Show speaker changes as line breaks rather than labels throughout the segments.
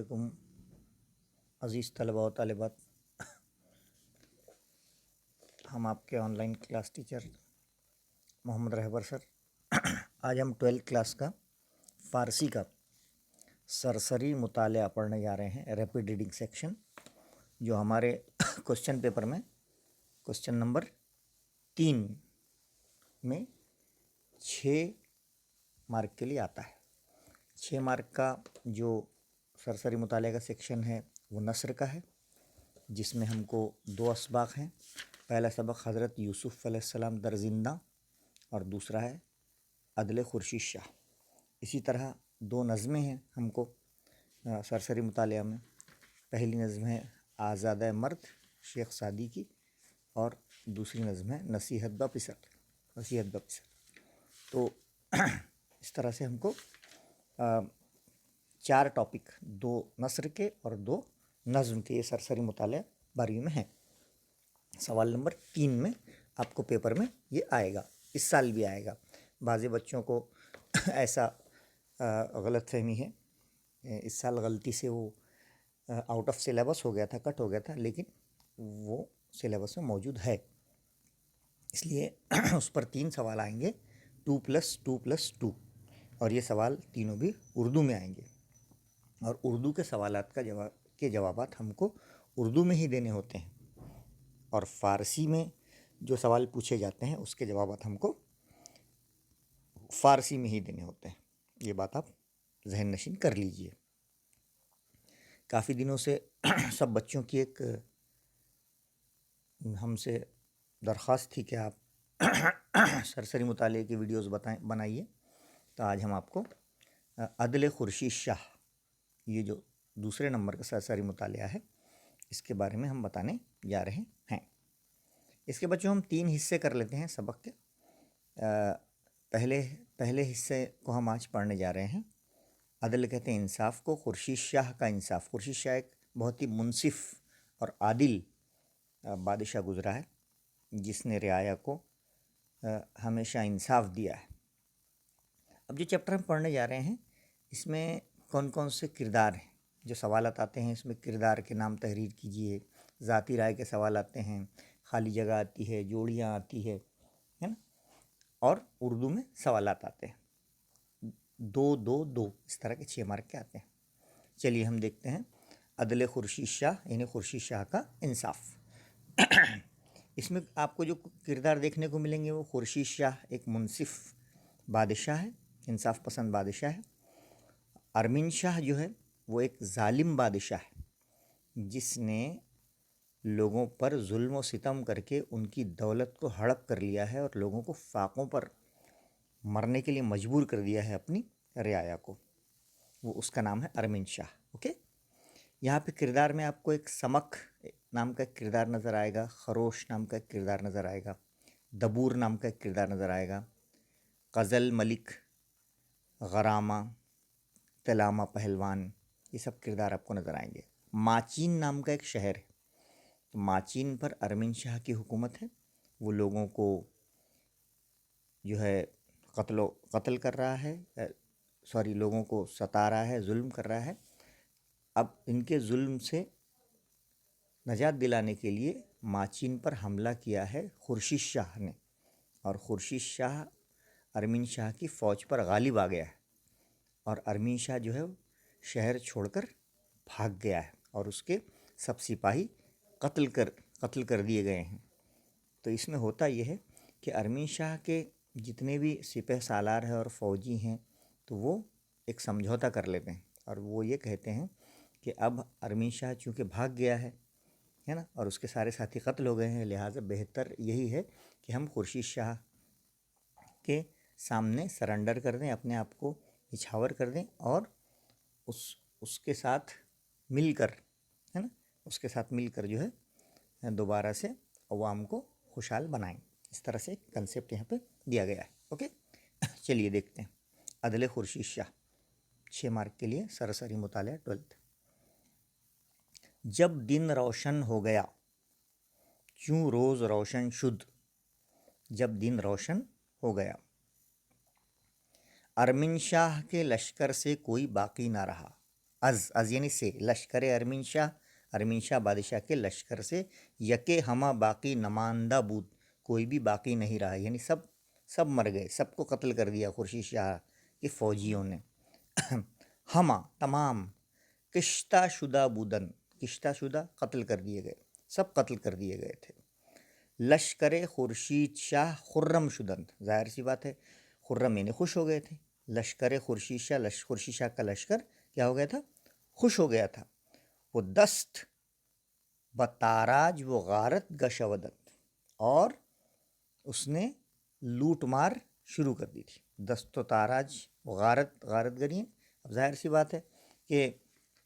علیکم عزیز طلباء و طالبات، ہم آپ کے آن لائن کلاس ٹیچر محمد رہبر سر آج ہم 12 کلاس کا فارسی کا سرسری مطالعہ پڑھنے جا رہے ہیں، ریپڈ ریڈنگ سیکشن، جو ہمارے کوشچن پیپر میں کوشچن نمبر 3 میں 6 مارک کے لیے آتا ہے۔ 6 مارک کا جو سرسری مطالعہ کا سیکشن ہے وہ نثر کا ہے، جس میں ہم کو 2 اسباق ہیں۔ پہلا سبق حضرت یوسف علیہ السلام در زندہ اور دوسرا ہے عدل خورشید شاہ۔ اسی طرح 2 نظمیں ہیں ہم کو سرسری مطالعہ میں۔ پہلی نظم ہے آزادہ مرد شیخ سعدی کی، اور دوسری نظم ہے نصیحت با پسر۔ تو اس طرح سے ہم کو 4 ٹاپک، 2 نثر کے اور 2 نظم کے، یہ سرسری مطالعہ 12ویں میں ہیں۔ سوال نمبر 3 میں آپ کو پیپر میں یہ آئے گا، اس سال بھی آئے گا۔ بعض بچوں کو ایسا غلط فہمی ہے، اس سال غلطی سے وہ آؤٹ آف سلیبس ہو گیا تھا، کٹ ہو گیا تھا، لیکن وہ سلیبس میں موجود ہے، اس لیے اس پر 3 سوال آئیں گے، 2+2+2، اور یہ سوال تینوں بھی اردو میں آئیں گے، اور اردو کے سوالات کے جوابات ہم کو اردو میں ہی دینے ہوتے ہیں، اور فارسی میں جو سوال پوچھے جاتے ہیں اس کے جوابات ہم کو فارسی میں ہی دینے ہوتے ہیں۔ یہ بات آپ ذہن نشین کر لیجئے۔ کافی دنوں سے سب بچوں کی ایک ہم سے درخواست تھی کہ آپ سرسری مطالعے کی ویڈیوز بنائیے، تو آج ہم آپ کو عدل خورشید شاہ، یہ جو دوسرے نمبر کا سرسری مطالعہ ہے، اس کے بارے میں ہم بتانے جا رہے ہیں۔ اس کے بچوں ہم 3 حصے کر لیتے ہیں سبق کے۔ پہلے حصے کو ہم آج پڑھنے جا رہے ہیں، عدل کہتے ہیں انصاف کو، خورشید شاہ کا انصاف۔ خورشید شاہ ایک بہت ہی منصف اور عادل بادشاہ گزرا ہے، جس نے رعایا کو ہمیشہ انصاف دیا ہے۔ اب جو چیپٹر ہم پڑھنے جا رہے ہیں، اس میں کون کون سے کردار ہیں، جو سوالات آتے ہیں اس میں کردار کے نام تحریر کیجیے، ذاتی رائے کے سوال آتے ہیں، خالی جگہ آتی ہے، جوڑیاں آتی ہے نا، اور اردو میں سوالات آتے ہیں، 2-2-2 اس طرح کے 6 مارک کے آتے ہیں۔ چلیے ہم دیکھتے ہیں عدل خورشید شاہ، یعنی خورشید شاہ کا انصاف۔ اس میں آپ کو جو کردار دیکھنے کو ملیں گے وہ خورشید شاہ ایک منصف بادشاہ ہے، انصاف پسند بادشاہ ہے۔ ارمین شاہ جو ہے وہ ایک ظالم بادشاہ ہے، جس نے لوگوں پر ظلم و ستم کر کے ان کی دولت کو ہڑپ کر لیا ہے، اور لوگوں کو فاقوں پر مرنے کے لیے مجبور کر دیا ہے اپنی رعایا کو، وہ اس کا نام ہے ارمین شاہ۔ اوکے، یہاں پہ کردار میں آپ کو ایک سمک نام کا ایک کردار نظر آئے گا، خروش نام کا ایک کردار نظر آئے گا، دبور نام کا ایک کردار نظر آئے گا، غزل ملک، غرامہ، تلامہ پہلوان، یہ سب کردار آپ کو نظر آئیں گے۔ ماچین نام کا ایک شہر ہے، تو ماچین پر ارمین شاہ کی حکومت ہے، وہ لوگوں کو جو ہے قتل کر رہا ہے، لوگوں کو ستا رہا ہے، ظلم کر رہا ہے۔ اب ان کے ظلم سے نجات دلانے کے لیے ماچین پر حملہ کیا ہے خورشید شاہ نے، اور خورشید شاہ ارمین شاہ کی فوج پر غالب آ گیا ہے، اور ارمین شاہ جو ہے شہر چھوڑ کر بھاگ گیا ہے، اور اس کے سب سپاہی قتل کر دیے گئے ہیں۔ تو اس میں ہوتا یہ ہے کہ ارمین شاہ کے جتنے بھی سپہ سالار ہیں اور فوجی ہیں، تو وہ ایک سمجھوتا کر لیتے ہیں، اور وہ یہ کہتے ہیں کہ اب ارمین شاہ چونکہ بھاگ گیا ہے نا، اور اس کے سارے ساتھی قتل ہو گئے ہیں، لہٰذا بہتر یہی ہے کہ ہم خورشید شاہ کے سامنے سرنڈر کر دیں، اپنے آپ کو نچھاور کر دیں، اور اس کے ساتھ مل کر ہے نا، اس کے ساتھ مل کر جو ہے دوبارہ سے عوام کو خوشحال بنائیں۔ اس طرح سے ایک کنسیپٹ یہاں پہ دیا گیا ہے۔ اوکے، چلیے دیکھتے ہیں عدل خورشید شاہ، 6 مارک کے لیے سرسری مطالعہ 12۔ جب دن روشن ہو گیا کیوں روز روشن شد، جب دن روشن ہو گیا، ارمین شاہ کے لشکر سے کوئی باقی نہ رہا، از یعنی سے، لشکر ارمین شاہ بادشاہ کے لشکر سے، یکے ہمہ باقی نماندہ بود، کوئی بھی باقی نہیں رہا، یعنی سب مر گئے، سب کو قتل کر دیا خورشید شاہ کے فوجیوں نے۔ ہمہ تمام، کشتہ شدہ بودن، کشتہ شدہ قتل کر دیے گئے، سب قتل کر دیے گئے تھے۔ لشکر خورشید شاہ خرم شدن، ظاہر سی بات ہے، خرم یعنی خوش ہو گئے تھے۔ لشکر خورشید شاہ کا لشکر کیا ہو گیا تھا؟ خوش ہو گیا تھا۔ وہ دست بتاراج و غارت گشودت، اور اس نے لوٹ مار شروع کر دی تھی۔ دست و تاراج غارت گری، اب ظاہر سی بات ہے کہ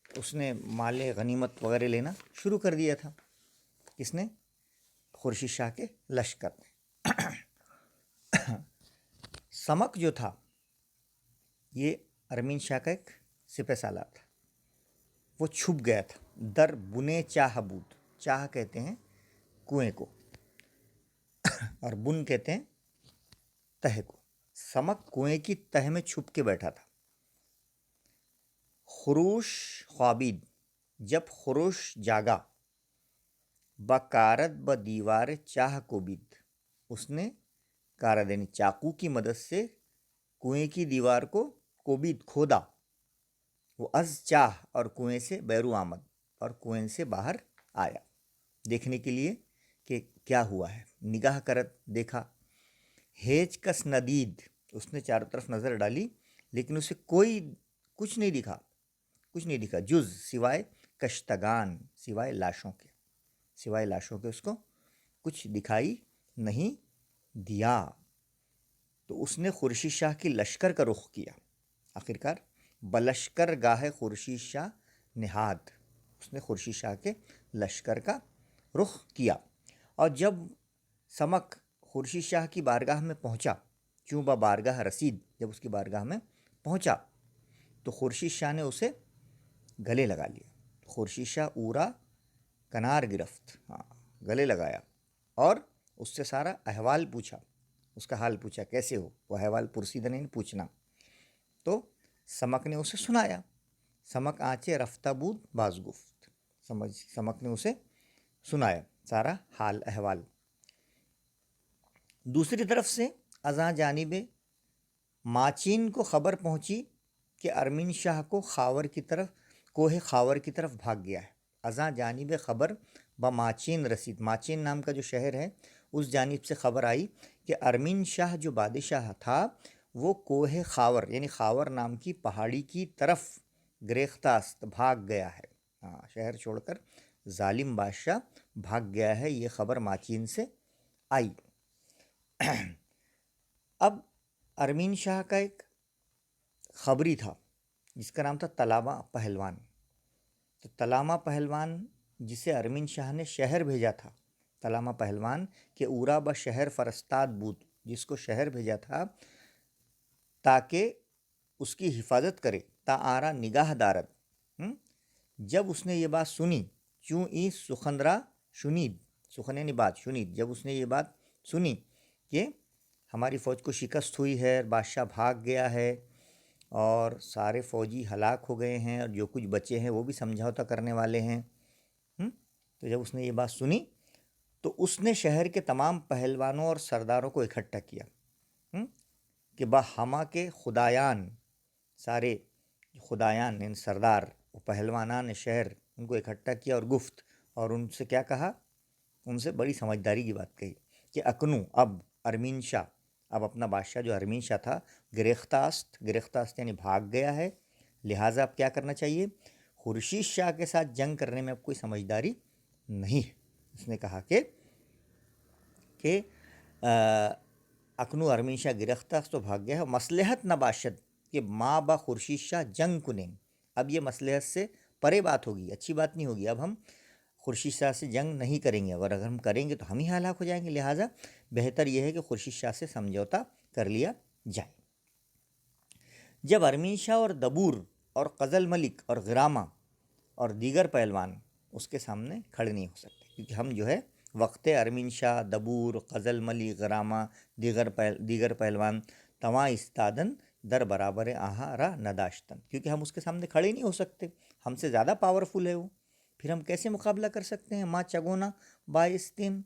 اس نے مال غنیمت وغیرہ لینا شروع کر دیا تھا۔ کس نے؟ خورشید شاہ کے لشکر نے۔ سمک جو تھا یہ ارمین شاہ کا ایک سپہ سالار تھا، وہ چھپ گیا تھا در بنے چاہ بود، چاہ کہتے ہیں کنویں کو اور بن کہتے ہیں تہ کو۔ سمک کنویں کی تہ میں چھپ کے بیٹھا تھا۔ خروش خوابید، جب خروش جاگا، بکارت بدیوار چاہ کو بید، اس نے کارد یعنی چاقو کی مدد سے کنویں کی دیوار کو کوبید کھودا، وہ از چاہ اور کنویں سے بیرو آمد، اور کنویں سے باہر آیا دیکھنے کے لیے کہ کیا ہوا ہے، نگاہ کرت دیکھا۔ ہیج کس ندید، اس نے چاروں طرف نظر ڈالی لیکن اسے کچھ نہیں دکھا، جز سوائے کشتگان، سوائے لاشوں کے اس کو کچھ دکھائی نہیں دیا۔ تو اس نے خورشید شاہ کی لشکر کا رخ کیا، آخرکار بلشکر گاہ خورشید شاہ نہاد، اس نے خورشید شاہ کے لشکر کا رخ کیا۔ اور جب سمک خورشید شاہ کی بارگاہ میں پہنچا، چوں با بارگاہ رسید، جب اس کی بارگاہ میں پہنچا تو خورشید شاہ نے اسے گلے لگا لیا۔ خورشید شاہ اورا کنار گرفت، گلے لگایا اور اس سے سارا احوال پوچھا، اس کا حال پوچھا، کیسے ہو؟ وہ احوال پرسیدہ نہیں پوچھنا، تو سمک نے اسے سنایا۔ سمک آنچے رفتہ بود باز گفت، سمک نے اسے سنایا سارا حال احوال۔ دوسری طرف سے ازاں جانب ماچین کو خبر پہنچی کہ ارمین شاہ کو کوہ خاور کی طرف بھاگ گیا ہے۔ ازاں جانب خبر بماچین رسید، ماچین نام کا جو شہر ہے اس جانب سے خبر آئی کہ ارمین شاہ جو بادشاہ تھا وہ کوہ خاور یعنی خاور نام کی پہاڑی کی طرف گریختہ است، بھاگ گیا ہے، شہر چھوڑ کر ظالم بادشاہ بھاگ گیا ہے، یہ خبر ماچین سے آئی۔ اب ارمین شاہ کا ایک خبری تھا جس کا نام تھا تلامہ پہلوان، تو تلامہ پہلوان جسے ارمین شاہ نے شہر بھیجا تھا، تلامہ پہلوان کہ اورا با شہر فرستاد بود، جس کو شہر بھیجا تھا تاکہ اس کی حفاظت کرے، تا آرا نگاہ دارد، جب اس نے یہ بات سنی، چوں ای سخنرا شنید، سخن یعنی بات، شنید جب اس نے یہ بات سنی کہ ہماری فوج کو شکست ہوئی ہے، بادشاہ بھاگ گیا ہے اور سارے فوجی ہلاک ہو گئے ہیں اور جو کچھ بچے ہیں وہ بھی سمجھوتا کرنے والے ہیں، تو جب اس نے یہ بات سنی تو اس نے شہر کے تمام پہلوانوں اور سرداروں کو اکٹھا کیا کہ ہما کے خدایان، سارے خدایان ان سردار و پہلوانان شہر، ان کو اکٹھا کیا اور گفت، اور ان سے کیا کہا، ان سے بڑی سمجھداری کی بات کہی کہ اکنو، اب ارمین شاہ، اب اپنا بادشاہ جو ارمین شاہ تھا گریختاست یعنی بھاگ گیا ہے، لہٰذا اب کیا کرنا چاہیے، خورشید شاہ کے ساتھ جنگ کرنے میں اب کوئی سمجھداری نہیں ہے۔ اس نے کہا کہ اکنو ارمین شاہ گریختاست تو بھاگ گیا ہے، مصلحت نباشد کہ ماں با خورشید شاہ جنگ کنیں، اب یہ مصلحت سے پرے بات ہوگی، اچھی بات نہیں ہوگی، اب ہم خورشید شاہ سے جنگ نہیں کریں گے، اور اگر ہم کریں گے تو ہم ہی ہلاک ہو جائیں گے، لہٰذا بہتر یہ ہے کہ خورشید شاہ سے سمجھوتا کر لیا جائے۔ جب ارمین شاہ اور دبور اور قزل ملک اور غرامہ اور دیگر پہلوان اس کے سامنے کھڑے نہیں ہو سکتے، کیونکہ ہم جو ہے وقت ارمین شاہ، دبور، قزل ملک، غرامہ، دیگر پہلوان تواں استادن در برابر آہا را نداشتن، کیونکہ ہم اس کے سامنے کھڑے نہیں ہو سکتے، ہم سے زیادہ پاورفل ہے وہ، پھر ہم کیسے مقابلہ کر سکتے ہیں؟ ما چگونا باعثتین،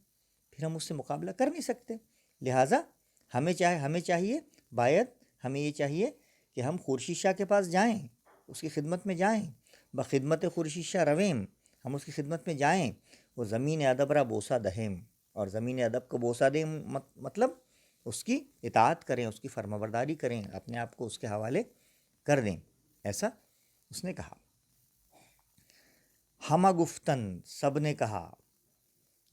پھر ہم اس سے مقابلہ کر نہیں سکتے۔ لہٰذا ہمیں چاہیے ہمیں یہ چاہیے کہ ہم خورشید شاہ کے پاس جائیں، اس کی خدمت میں جائیں، بخدمت خورشید شاہ رویم، ہم اس کی خدمت میں جائیں، وہ زمین ادب را بوسہ دہیم، اور زمین ادب کو بوسہ دیں مطلب اس کی اطاعت کریں، اس کی فرما برداری کریں، اپنے آپ کو اس کے حوالے کر دیں، ایسا اس نے کہا۔ ہمہ گفتن، سب نے کہا،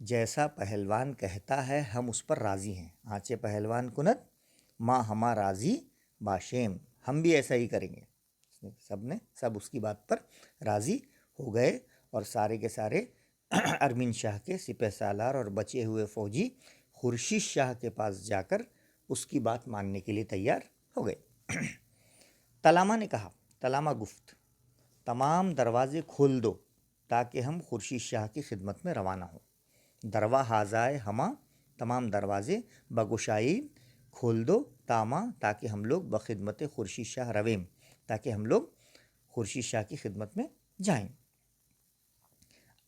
جیسا پہلوان کہتا ہے ہم اس پر راضی ہیں، آنچے پہلوان کنت ماں ہما راضی باشیم، ہم بھی ایسا ہی کریں گے۔ سب اس کی بات پر راضی ہو گئے، اور سارے کے سارے ارمین شاہ کے سپہ سالار اور بچے ہوئے فوجی خورشید شاہ کے پاس جا کر اس کی بات ماننے کے لیے تیار ہو گئے۔ تلامہ نے کہا، تلامہ گفت، تمام دروازے کھول دو تاکہ ہم خورشید شاہ کی خدمت میں روانہ ہوں۔ دروا حاضائے ہما، تمام دروازے بگشائی کھول دو، تاما تاکہ ہم لوگ بخدمت خورشید شاہ رویم، تاکہ ہم لوگ خورشید شاہ کی خدمت میں جائیں۔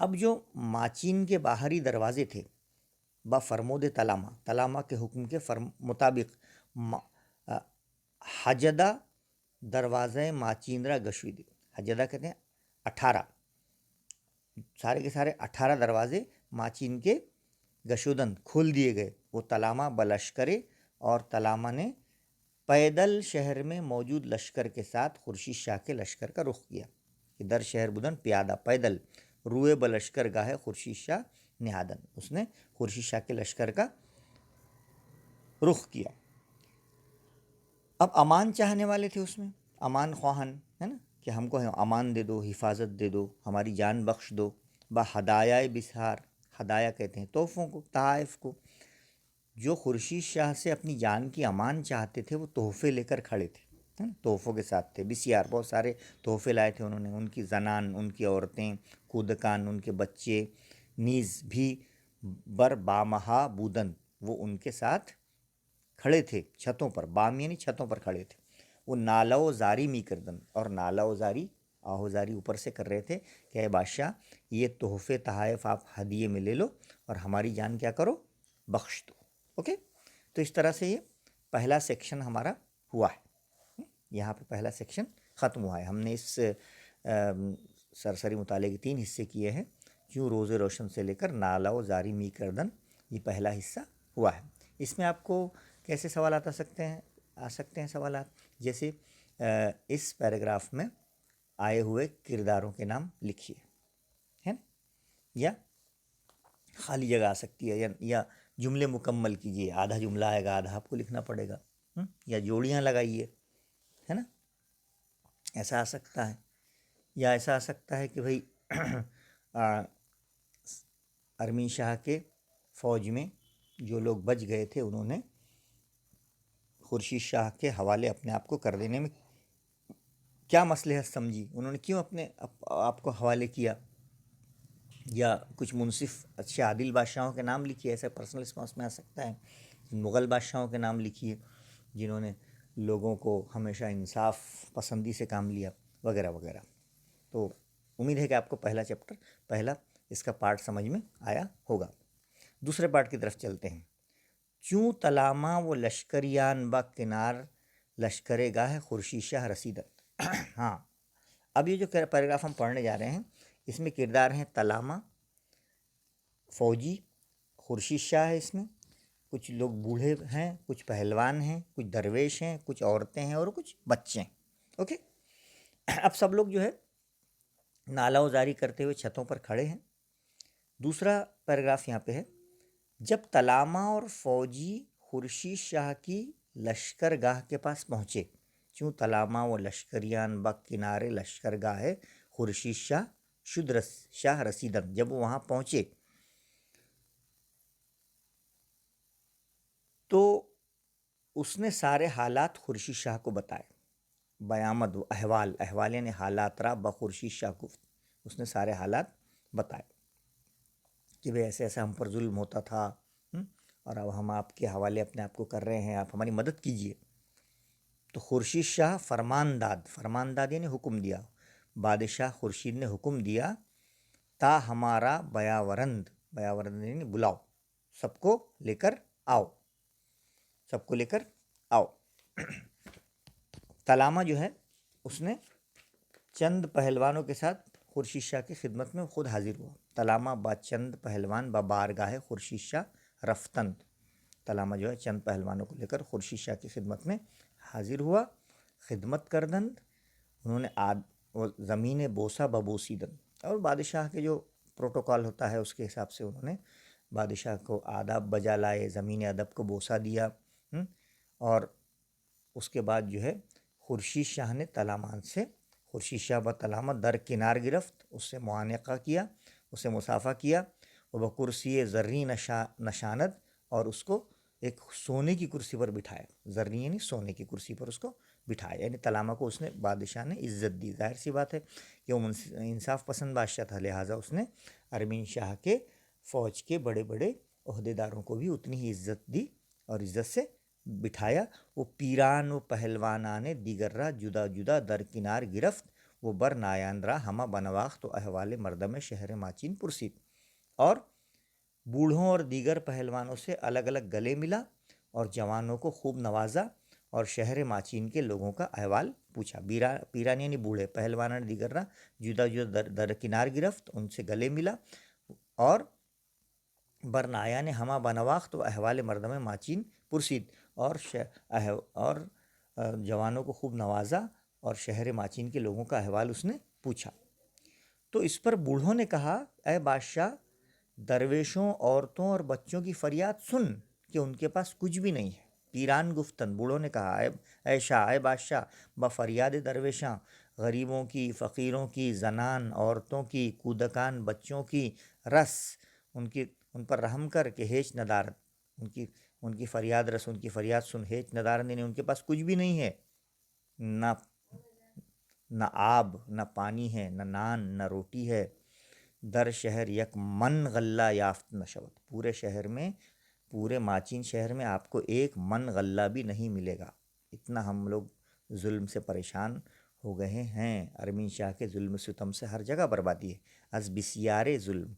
اب جو ماچین کے باہری دروازے تھے، بفرمود تلامہ کے حکم کے مطابق حجدہ دروازہ ماچین را گشودی، حجدہ کہتے ہیں 18، سارے کے سارے 18 دروازے ماچین کے گشودن کھول دیے گئے۔ وہ تلامہ بلشکرے، اور تلامہ نے پیدل شہر میں موجود لشکر کے ساتھ خورشید شاہ کے لشکر کا رخ کیا، کہ در شہر بدن پیادہ پیدل، روئے بلشکر گاہے خورشید شاہ نہادن، اس نے خورشید شاہ کے لشکر کا رخ کیا۔ اب امان چاہنے والے تھے اس میں، امان خواہن ہے نا، کہ ہم کو امان دے دو، حفاظت دے دو، ہماری جان بخش دو، ہدایہ بسہار، ہدایہ کہتے ہیں تحفوں کو، تحائف کو۔ جو خورشید شاہ سے اپنی جان کی امان چاہتے تھے وہ تحفے لے کر کھڑے تھے، تحفوں کے ساتھ تھے، بسیار بہت سارے تحفے لائے تھے انہوں نے، ان کی زنان، ان کی عورتیں، کودکان، ان کے بچے نیز بھی بر بامہا بودن، وہ ان کے ساتھ کھڑے تھے چھتوں پر، بام یعنی چھتوں پر کھڑے تھے۔ وہ نالہ و زاری می کردن، اور نالہ و زاری، آہو زاری اوپر سے کر رہے تھے کہ اے بادشاہ یہ تحفے تحائف آپ ہدیے میں لے لو اور ہماری جان کیا کرو، بخش دو۔ اوکے، تو اس طرح سے یہ پہلا سیکشن ہمارا ہوا ہے، یہاں پہ پہلا سیکشن ختم ہوا ہے۔ ہم نے اس سرسری مطالعے کے 3 حصے کیے ہیں، کیوں روز روشن سے لے کر نالہ و زاری می کردن، یہ پہلا حصہ ہوا ہے۔ اس میں آپ کو کیسے سوالات آ سکتے ہیں سوالات، جیسے اس پیراگراف میں آئے ہوئے کرداروں کے نام لکھیے، ہے نا، یا خالی جگہ آ سکتی ہے، یا جملے مکمل کیجیے، آدھا جملہ آئے گا، آدھا آپ کو لکھنا پڑے گا، یا جوڑیاں لگائیے، ہے نا، ایسا آ سکتا ہے۔ یا ایسا آ سکتا ہے کہ بھائی ارمین شاہ کے فوج میں جو لوگ بچ گئے تھے انہوں نے خورشید شاہ کے حوالے اپنے آپ کو کر دینے میں کیا مصلحت سمجھی، انہوں نے کیوں اپنے آپ کو حوالے کیا، یا کچھ منصف اچھے عادل بادشاہوں کے نام لکھیے، ایسا پرسنل رسپانس میں آ سکتا ہے۔ مغل بادشاہوں کے نام لکھیے جنہوں نے لوگوں کو ہمیشہ انصاف پسندی سے کام لیا، وغیرہ وغیرہ۔ تو امید ہے کہ آپ کو پہلا اس کا پارٹ سمجھ میں آیا ہوگا۔ دوسرے پارٹ کی طرف چلتے ہیں۔ چوں تلامہ و لشکریان با کنار لشکر گاہ خورشید شاہ رسیدت۔ ہاں، اب یہ جو پیراگراف ہم پڑھنے جا رہے ہیں اس میں کردار ہیں تلامہ فوجی، خورشید شاہ ہے، اس میں کچھ لوگ بوڑھے ہیں، کچھ پہلوان ہیں، کچھ درویش ہیں، کچھ عورتیں ہیں، اور کچھ بچے ہیں۔ اوکے، اب سب لوگ جو ہے نالہ و زاری کرتے ہوئے چھتوں پر کھڑے ہیں۔ دوسرا پیراگراف یہاں پہ ہے، جب تلامہ اور فوجی خورشید شاہ کی لشکر گاہ کے پاس پہنچے، چوں تلامہ و لشکریان با کنارے لشکر گاہ خورشید شاہ رسیدن، جب وہ وہاں پہنچے تو اس نے سارے حالات خورشید شاہ کو بتائے، بیامد و احوال یعنی حالات را بخورشید شاہ گفت، اس نے سارے حالات بتائے کہ بھئی ایسے ایسا ہم پر ظلم ہوتا تھا، اور اب ہم آپ کے حوالے اپنے آپ کو کر رہے ہیں، آپ ہماری مدد کیجیے۔ تو خورشید شاہ فرمان داد یعنی حکم دیا، بادشاہ خورشید نے حکم دیا تا ہمارا بیاورند، بیاورند یعنی بلاؤ، سب کو لے کر آؤ، سب کو لے کر آؤ۔ تلامہ جو ہے اس نے چند پہلوانوں کے ساتھ خورشید شاہ کی خدمت میں خود حاضر ہوا۔ تلامہ با چند پہلوان با بارگاہ خورشید شاہ رفتند، تلامہ جو ہے چند پہلوانوں کو لے کر خورشید شاہ کی خدمت میں حاضر ہوا۔ خدمت کردند، انہوں نے زمین بوسا ببوسیدن، اور بادشاہ کے جو پروٹوکال ہوتا ہے اس کے حساب سے انہوں نے بادشاہ کو آداب بجا لائے، زمین ادب کو بوسا دیا۔ اور اس کے بعد جو ہے خورشید شاہ نے تلامان سے، خورشید شاہ با تلامہ در کنار گرفت، اس سے معانقہ کیا، اسے مصافحہ کیا، وہ بکرسی زریں نشاند، اور اس کو ایک سونے کی کرسی پر بٹھایا، زریں یعنی سونے کی کرسی پر اس کو بٹھایا، یعنی تلامہ کو اس نے بادشاہ نے عزت دی۔ ظاہر سی بات ہے کہ وہ انصاف پسند بادشاہ تھا، لہٰذا اس نے ارمین شاہ کے فوج کے بڑے بڑے عہدیداروں کو بھی اتنی ہی عزت دی اور عزت سے بٹھایا۔ وہ پیران و پہلوانان دیگر را جدا جدا در کنار گرفت، وہ بر نایان را ہمہ بنواخت و احوال مردم شہر ماچین پرسید، اور بوڑھوں اور دیگر پہلوانوں سے الگ الگ گلے ملا اور جوانوں کو خوب نوازا اور شہر ماچین کے لوگوں کا احوال پوچھا۔ پیران یعنی بوڑھے، پہلوانان دیگر را جدا جدا در کنار گرفت، ان سے گلے ملا، اور برنایا نے ہمہ بنواخت و احوال مردم ماچین پرسید، اور جوانوں کو خوب نوازا اور شہر ماچین کے لوگوں کا احوال اس نے پوچھا۔ تو اس پر بوڑھوں نے کہا، اے بادشاہ، درویشوں، عورتوں اور بچوں کی فریاد سن کہ ان کے پاس کچھ بھی نہیں ہے۔ پیران گفتن، بوڑھوں نے کہا، اے شاہ، اے بادشاہ، بفریاد درویشاں، غریبوں کی، فقیروں کی، زنان، عورتوں کی، کودکان بچوں کی، رس ان پر رحم کر کہ ہیچ ندارت، ان کی فریاد رس، ان کی فریاد سن، ہیچ ندارت یعنی ان کے پاس کچھ بھی نہیں ہے، نہ آب، نہ پانی ہے، نہ نان، نہ روٹی ہے۔ در شہر یک من غلہ یافت نشود، پورے شہر میں، پورے ماچین شہر میں آپ کو ایک من غلہ بھی نہیں ملے گا۔ اتنا ہم لوگ ظلم سے پریشان ہو گئے ہیں، ارمین شاہ کے ظلم ستم سے ہر جگہ بربادی ہے۔ از بسیار ظلم،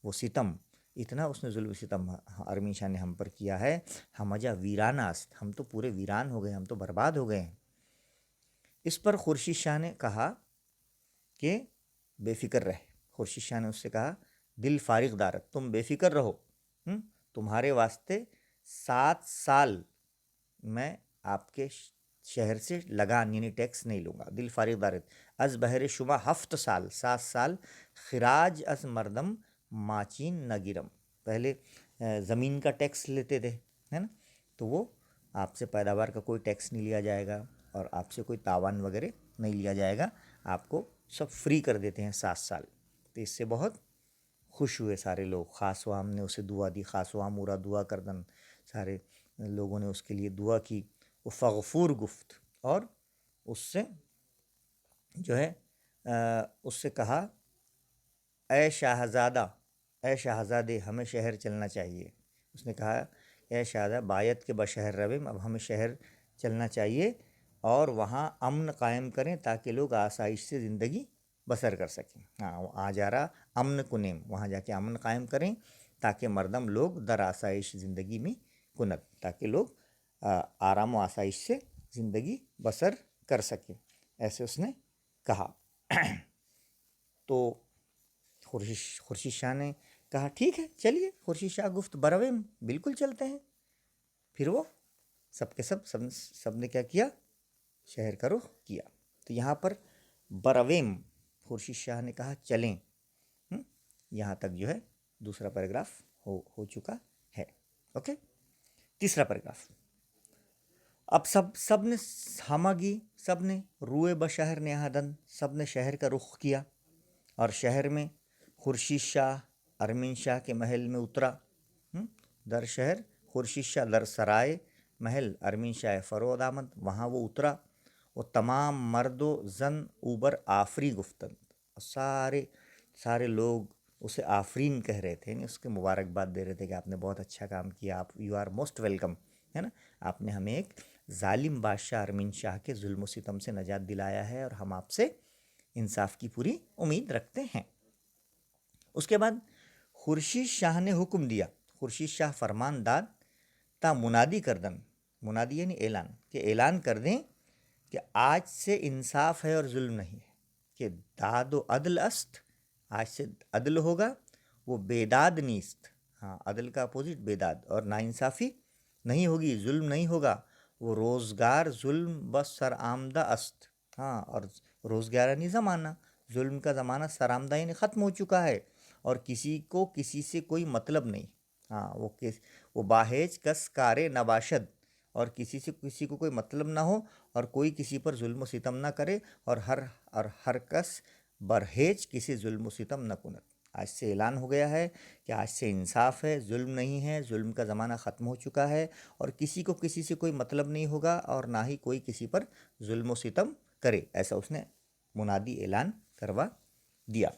وہ ستم، اتنا اس نے ظلم ستم ارمین شاہ نے ہم پر کیا ہے، ہمجا ویران است، ہم تو پورے ویران ہو گئے، ہم تو برباد ہو گئے ہیں۔ اس پر خورشید شاہ نے کہا کہ بے فکر رہے، خورشید شاہ نے اس سے کہا دل فارغ دارت، تم بے فکر رہو، تمہارے واسطے 7 سال میں آپ کے شہر سے لگان یعنی ٹیکس نہیں لوں گا، دل فارغ دارت۔ از بہر شما 7 سال، 7 سال خراج از مردم ماچین نگیرم، پہلے زمین کا ٹیکس لیتے تھے، ہے نا، تو وہ آپ سے پیداوار کا کوئی ٹیکس نہیں لیا جائے گا اور آپ سے کوئی تاوان وغیرہ نہیں لیا جائے گا، آپ کو سب فری کر دیتے ہیں 7 سال۔ تو اس سے بہت خوش ہوئے سارے لوگ، خاص و عام نے اسے دعا دی، خاص و عام اورا دعا کردن، سارے لوگوں نے اس کے لیے دعا کی۔ وہ فغفور گفت، اور اس سے جو ہے اس سے کہا، اے شاہزادہ، اے شاہزادے، ہمیں شہر چلنا چاہیے۔ اس نے کہا، اے شاہزادہ بایت کے بشہر رویم، اب ہمیں شہر چلنا چاہیے اور وہاں امن قائم کریں تاکہ لوگ آسائش سے زندگی بسر کر سکیں۔ ہاں، وہ آ جا رہا امن کنیم، وہاں جا کے امن قائم کریں تاکہ مردم لوگ در آسائش زندگی میں کنت، تاکہ لوگ آرام و آسائش سے زندگی بسر کر سکیں، ایسے اس نے کہا۔ تو خورشید شاہ نے کہا ٹھیک ہے چلیے، خورشید شاہ گفت برویم، بالکل چلتے ہیں۔ پھر وہ سب کے سب نے کیا کیا، شہر کا رخ کیا۔ تو یہاں پر برویم، خورشید شاہ نے کہا چلیں، یہاں تک جو ہے دوسرا پیراگراف ہو چکا ہے۔ اوکے، تیسرا پیراگراف، اب سب نے ہمگی، سب نے روئے بشہر نہادن، سب نے شہر کا رخ کیا، اور شہر میں خورشید شاہ ارمین شاہ کے محل میں اترا۔ در شہر خورشید شاہ در سرائے محل ارمین شاہ فرود آمد، وہاں وہ اترا۔ وہ تمام مرد و زن اوبر آفری گفتند، سارے لوگ اسے آفرین کہہ رہے تھے، یعنی اس کے مبارکباد دے رہے تھے کہ آپ نے بہت اچھا کام کیا، آپ یو آر موسٹ ویلکم، ہے نا، آپ نے ہمیں ایک ظالم بادشاہ ارمین شاہ کے ظلم و ستم سے نجات دلایا ہے اور ہم آپ سے انصاف کی پوری امید رکھتے ہیں۔ اس کے بعد خورشید شاہ نے حکم دیا، خورشید شاہ فرمان داد تا منادی کردن، منادی یعنی اعلان، کہ اعلان کر دیں کہ آج سے انصاف ہے اور ظلم نہیں ہے، کہ داد و عدل است، آج سے عدل ہوگا، وہ بیداد نیست، ہاں عدل کا اپوزٹ بیداد، اور ناانصافی نہیں ہوگی، ظلم نہیں ہوگا، وہ روزگار ظلم بس سر آمدہ است، ہاں اور روزگار یعنی زمانہ، ظلم کا زمانہ سر آمدہ یعنی ختم ہو چکا ہے، اور کسی کو کسی سے کوئی مطلب نہیں، ہاں وہ باہیج کس کارے نباشد، اور کسی کو کوئی مطلب نہ ہو، اور کوئی کسی پر ظلم و ستم نہ کرے، اور ہر کس برہیج کسی ظلم و ستم نہ کند۔ آج سے اعلان ہو گیا ہے کہ آج سے انصاف ہے، ظلم نہیں ہے، ظلم کا زمانہ ختم ہو چکا ہے، اور کسی کو کسی سے کوئی مطلب نہیں ہوگا، اور نہ ہی کوئی کسی پر ظلم و ستم کرے، ایسا اس نے منادی اعلان کروا دیا۔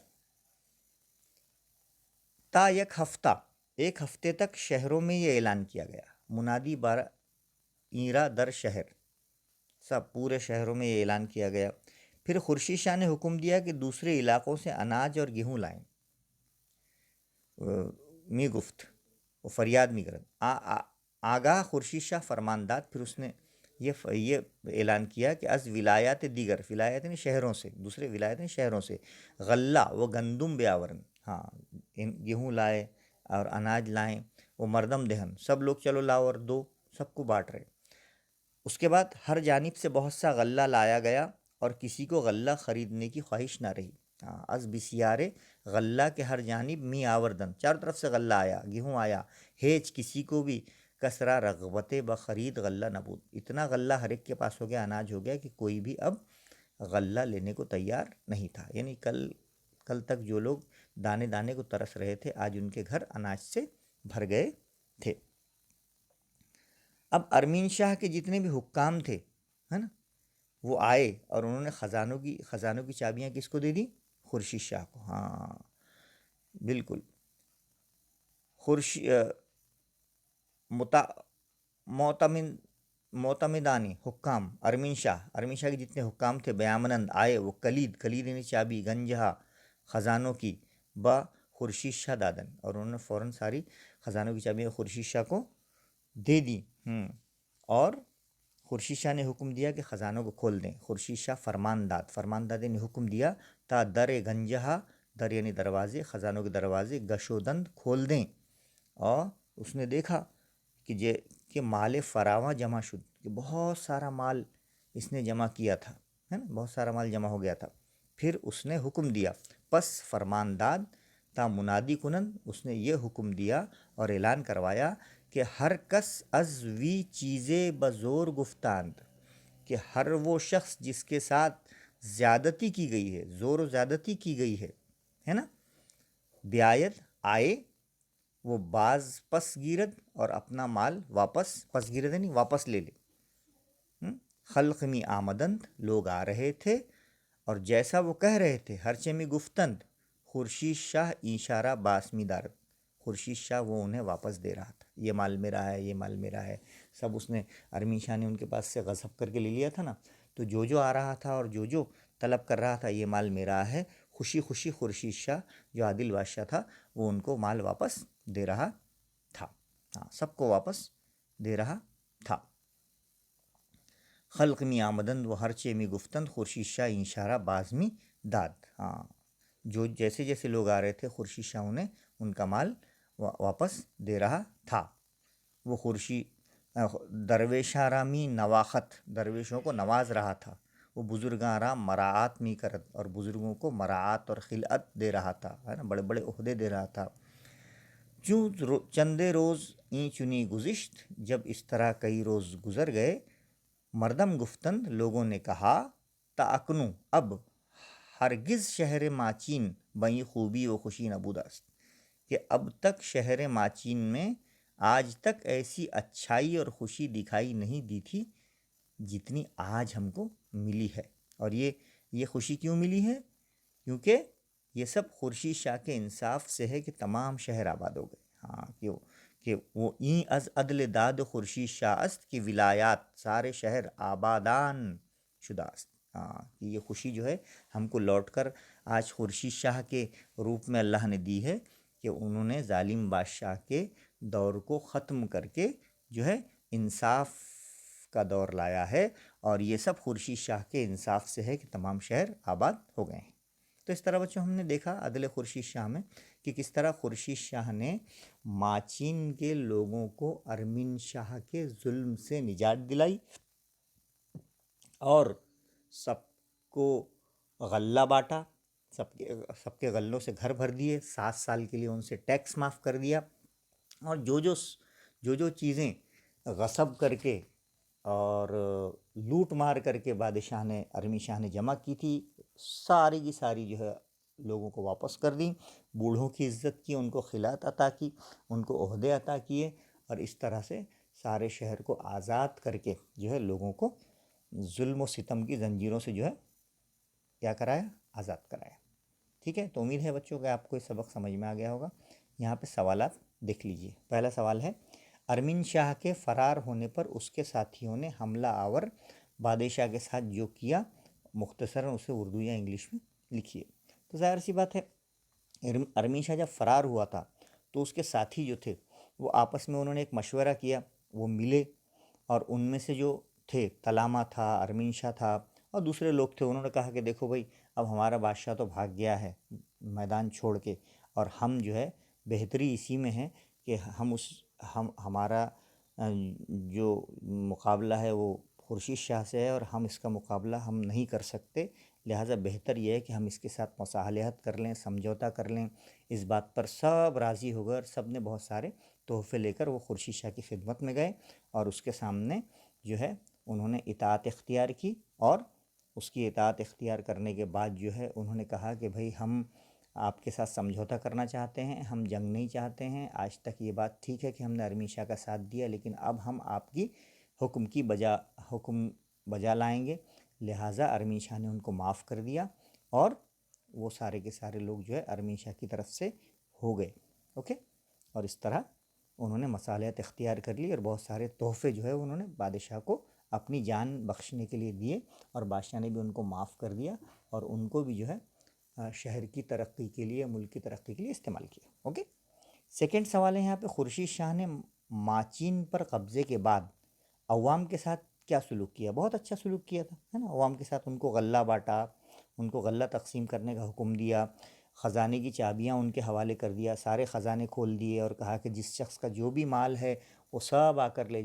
تا یک ہفتہ، ایک ہفتے تک شہروں میں یہ اعلان کیا گیا، منادی بارہ ایرا در شہر، سب پورے شہروں میں یہ اعلان کیا گیا۔ پھر خورشید شاہ نے حکم دیا کہ دوسرے علاقوں سے اناج اور گیہوں لائیں، می گفت وہ فریاد می کرد، آگاہ خورشید شاہ فرمانداد، پھر اس نے یہ اعلان کیا کہ از ولایات دیگر، ولایات یعنی شہروں سے، دوسرے ولایات یعنی شہروں سے، غلہ وہ گندم بیاورن، ہاں گیہوں لائے اور اناج لائیں، وہ مردم دہن، سب لوگ چلو لاؤ اور دو، سب کو بانٹ رہے۔ اس کے بعد ہر جانب سے بہت سا غلہ لایا گیا، اور کسی کو غلہ خریدنے کی خواہش نہ رہی، از بسیارے غلہ کے ہر جانب می آوردن، چاروں طرف سے غلہ آیا، گیہوں آیا، ہیچ کسی کو بھی کسرا رغبت بخرید غلہ نبود، اتنا غلہ ہر ایک کے پاس ہو گیا، اناج ہو گیا کہ کوئی بھی اب غلہ لینے کو تیار نہیں تھا، یعنی کل تک جو لوگ دانے دانے کو ترس رہے تھے، آج ان کے گھر اناج سے بھر گئے تھے۔ اب ارمین شاہ کے جتنے بھی حکام تھے، ہے نا، وہ آئے اور انہوں نے خزانوں کی چابیاں کس کو دے دی؟ خورشید شاہ کو، ہاں بالکل۔ معتمدانی حکام ارمین شاہ کے جتنے حکام تھے بیامنند آئے، وہ کلید یعنی چابی، گنجہا خزانوں کی، با خورشید شاہ دادن، اور انہوں نے فوراً ساری خزانوں کی چابیاں خورشید شاہ کو دے دی، اور خورشید شاہ نے حکم دیا کہ خزانوں کو کھول دیں۔ خورشید شاہ فرمانداد نے حکم دیا تا در گنجہا، در یعنی دروازے، خزانوں کے دروازے، گشودند کھول دیں، اور اس نے دیکھا کہ مال فراواں جمع شد، کہ بہت سارا مال اس نے جمع کیا تھا، ہے نا، بہت سارا مال جمع ہو گیا تھا۔ پھر اس نے حکم دیا، پس فرمانداد تا منادی کنند، اس نے یہ حکم دیا اور اعلان کروایا کہ ہر کس از وی چیزیں بزور گفتاند، کہ ہر وہ شخص جس کے ساتھ زیادتی کی گئی ہے، زور و زیادتی کی گئی ہے نا، بیایت آئے، وہ باز پس گیرد، اور اپنا مال واپس، پس گیرد یعنی واپس لے لے۔ خلق می آمدند، لوگ آ رہے تھے، اور جیسا وہ کہہ رہے تھے، ہرچے می گفتند، خورشید شاہ اشارہ باسمی دارد، خورشید شاہ وہ انہیں واپس دے رہا تھا، یہ مال میرا ہے، یہ مال میرا ہے، سب اس نے، ارمین شاہ نے ان کے پاس سے غصب کر کے لے لیا تھا نا، تو جو آ رہا تھا اور جو طلب کر رہا تھا یہ مال میرا ہے، خوشی خوشی خورشید شاہ جو عادل بادشاہ تھا وہ ان کو مال واپس دے رہا تھا، ہاں سب کو واپس دے رہا تھا۔ خلق می آمدند و ہرچے می گفتند، خورشید شاہ اشارہ بازمی داد، ہاں جو جیسے جیسے لوگ آ رہے تھے خورشید شاہ انہیں ان کا مال واپس دے رہا تھا۔ وہ درویشاں رامی نواخت، درویشوں کو نواز رہا تھا، وہ بزرگاں را مراعات می کرد، اور بزرگوں کو مراعات اور خلعت دے رہا تھا، ہے نا، بڑے بڑے عہدے دے رہا تھا۔ چندے روز این چنی گزشت، جب اس طرح کئی روز گزر گئے، مردم گفتند، لوگوں نے کہا، تا اکنوں اب، ہرگز شہر ماچین بئی خوبی و خوشی نبود است، کہ اب تک شہر ماچین میں آج تک ایسی اچھائی اور خوشی دکھائی نہیں دی تھی جتنی آج ہم کو ملی ہے۔ اور یہ خوشی کیوں ملی ہے؟ کیونکہ یہ سب خورشید شاہ کے انصاف سے ہے کہ تمام شہر آباد ہو گئے، ہاں کہ وہ این از عدل داد خورشید شاہ است، کہ ولایات سارے شہر آبادان شدہ است، کہ یہ خوشی جو ہے ہم کو لوٹ کر آج خورشید شاہ کے روپ میں اللہ نے دی ہے کہ انہوں نے ظالم بادشاہ کے دور کو ختم کر کے جو ہے انصاف کا دور لایا ہے، اور یہ سب خورشید شاہ کے انصاف سے ہے کہ تمام شہر آباد ہو گئے ہیں۔ تو اس طرح بچوں ہم نے دیکھا عدل خورشید شاہ میں کہ کس طرح خورشید شاہ نے ماچین کے لوگوں کو ارمین شاہ کے ظلم سے نجات دلائی، اور سب کو غلہ بانٹا، سب کے غلوں سے گھر بھر دیے، 7 سال کے لیے ان سے ٹیکس معاف کر دیا، اور جو چیزیں غصب کر کے اور لوٹ مار کر کے بادشاہ نے ارمی شاہ نے جمع کی تھی، ساری کی ساری جو ہے لوگوں کو واپس کر دیں، بوڑھوں کی عزت کی، ان کو خلعت عطا کی، ان کو عہدے عطا کیے، اور اس طرح سے سارے شہر کو آزاد کر کے جو ہے لوگوں کو ظلم و ستم کی زنجیروں سے جو ہے کیا کرایا، آزاد کرایا۔ ٹھیک ہے، تو امید ہے بچوں کہ آپ کو یہ سبق سمجھ میں آ گیا ہوگا۔ یہاں پہ سوالات دیکھ لیجئے۔ پہلا سوال ہے، ارمین شاہ کے فرار ہونے پر اس کے ساتھیوں نے حملہ آور بادشاہ کے ساتھ جو کیا، مختصراً اسے اردو یا انگلش میں لکھیے۔ تو ظاہر سی بات ہے، ارمین شاہ جب فرار ہوا تھا تو اس کے ساتھی جو تھے وہ آپس میں انہوں نے ایک مشورہ کیا، وہ ملے، اور ان میں سے جو تھے، تلامہ تھا، ارمین شاہ تھا، اور دوسرے لوگ تھے، انہوں نے کہا کہ دیکھو بھائی، اب ہمارا بادشاہ تو بھاگ گیا ہے میدان چھوڑ کے، اور ہم جو ہے بہتری اسی میں ہے کہ ہمارا جو مقابلہ ہے وہ خورشید شاہ سے ہے، اور ہم اس کا مقابلہ ہم نہیں کر سکتے، لہٰذا بہتر یہ ہے کہ ہم اس کے ساتھ مصالحت کر لیں، سمجھوتا کر لیں۔ اس بات پر سب راضی ہو گئے، اور سب نے بہت سارے تحفے لے کر وہ خورشید شاہ کی خدمت میں گئے، اور اس کے سامنے جو ہے انہوں نے اطاعت اختیار کی، اور اس کی اطاعت اختیار کرنے کے بعد جو ہے انہوں نے کہا کہ بھائی ہم آپ کے ساتھ سمجھوتا کرنا چاہتے ہیں، ہم جنگ نہیں چاہتے ہیں۔ آج تک یہ بات ٹھیک ہے کہ ہم نے ارمین شاہ کا ساتھ دیا، لیکن اب ہم آپ کی حکم بجا لائیں گے۔ لہٰذا ارمین شاہ نے ان کو معاف کر دیا، اور وہ سارے کے سارے لوگ جو ہے ارمین شاہ کی طرف سے ہو گئے۔ اوکے، اور اس طرح انہوں نے مصالحت اختیار کر لی، اور بہت سارے تحفے جو ہے انہوں نے بادشاہ کو اپنی جان بخشنے کے لیے دیے، اور بادشاہ نے بھی ان کو معاف کر دیا، اور ان کو بھی جو ہے شہر کی ترقی کے لیے، ملک کی ترقی کے لیے استعمال کیا۔ اوکے، سیکنڈ سوال ہے یہاں پہ، خورشید شاہ نے ماچین پر قبضے کے بعد عوام کے ساتھ کیا سلوک کیا؟ بہت اچھا سلوک کیا تھا، ہے نا، عوام کے ساتھ ان کو غلہ بانٹا، ان کو غلہ تقسیم کرنے کا حکم دیا، خزانے کی چابیاں ان کے حوالے کر دیا، سارے خزانے کھول دیے، اور کہا کہ جس شخص کا جو بھی مال ہے وہ سب آ کر لے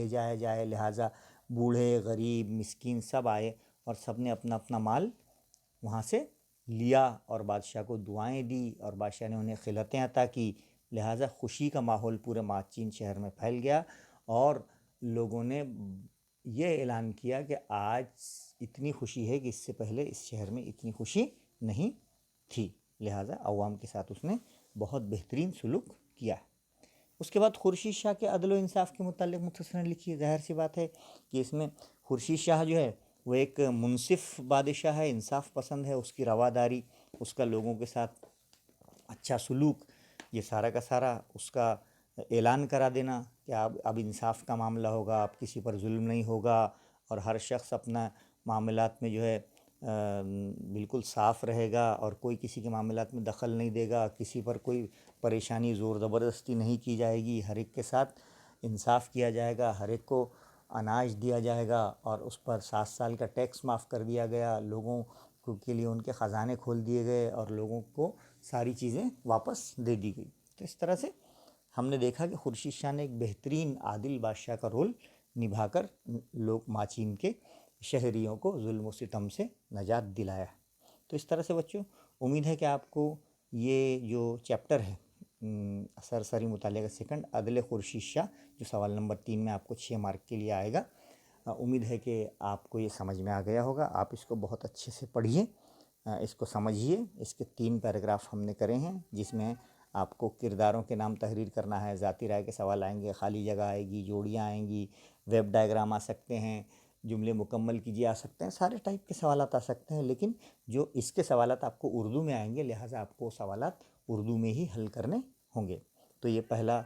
جایا جائے، لہٰذا بوڑھے، غریب، مسکین سب آئے، اور سب نے اپنا اپنا مال وہاں سے لیا، اور بادشاہ کو دعائیں دی، اور بادشاہ نے انہیں خلعتیں عطا کی، لہٰذا خوشی کا ماحول پورے ماچین شہر میں پھیل گیا، اور لوگوں نے یہ اعلان کیا کہ آج اتنی خوشی ہے کہ اس سے پہلے اس شہر میں اتنی خوشی نہیں تھی، لہٰذا عوام کے ساتھ اس نے بہت بہترین سلوک کیا۔ اس کے بعد خورشید شاہ کے عدل و انصاف کے متعلق مختصراً لکھی۔ ظاہر سی بات ہے کہ اس میں خورشید شاہ جو ہے وہ ایک منصف بادشاہ ہے، انصاف پسند ہے، اس کی رواداری، اس کا لوگوں کے ساتھ اچھا سلوک، یہ سارا کا سارا اس کا اعلان کرا دینا کہ اب انصاف کا معاملہ ہوگا، اب کسی پر ظلم نہیں ہوگا، اور ہر شخص اپنا معاملات میں جو ہے بالکل صاف رہے گا، اور کوئی کسی کے معاملات میں دخل نہیں دے گا، کسی پر کوئی پریشانی زور زبردستی نہیں کی جائے گی، ہر ایک کے ساتھ انصاف کیا جائے گا، ہر ایک کو اناج دیا جائے گا، اور اس پر 7 سال کا ٹیکس معاف کر دیا گیا، لوگوں کے لیے ان کے خزانے کھول دیے گئے، اور لوگوں کو ساری چیزیں واپس دے دی گئی۔ تو اس طرح سے ہم نے دیکھا کہ خورشید شاہ نے ایک بہترین عادل بادشاہ کا رول نبھا کر لوگ ماچین کے شہریوں کو ظلم و ستم سے نجات دلایا۔ تو اس طرح سے بچوں، امید ہے کہ آپ کو یہ جو چیپٹر ہے سرسری مطالعہ کا سیکنڈ، عدل خورشید شاہ، جو سوال نمبر 3 میں آپ کو 6 مارک کے لیے آئے گا، امید ہے کہ آپ کو یہ سمجھ میں آ گیا ہوگا۔ آپ اس کو بہت اچھے سے پڑھیے، اس کو سمجھیے۔ اس کے 3 پیراگراف ہم نے کرے ہیں، جس میں آپ کو کرداروں کے نام تحریر کرنا ہے، ذاتی رائے کے سوال آئیں گے، خالی جگہ آئے گی، جوڑیاں آئیں گی، ویب ڈائیگرام آ سکتے ہیں، جملے مکمل کیجیے آ سکتے ہیں، سارے ٹائپ کے سوالات آ سکتے ہیں، لیکن جو اس کے سوالات آپ کو اردو میں آئیں گے، لہٰذا آپ کو سوالات اردو میں ہی حل کرنے ہوں گے۔ تو یہ پہلا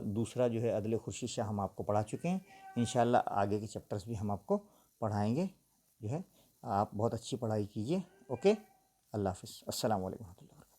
دوسرا جو ہے عدل خورشید شاہ ہم آپ کو پڑھا چکے ہیں، انشاءاللہ آگے کے چیپٹرز بھی ہم آپ کو پڑھائیں گے۔ جو ہے آپ بہت اچھی پڑھائی کیجیے. اوکے, اللہ حافظ, السلام علیکم و رحمۃ اللہ.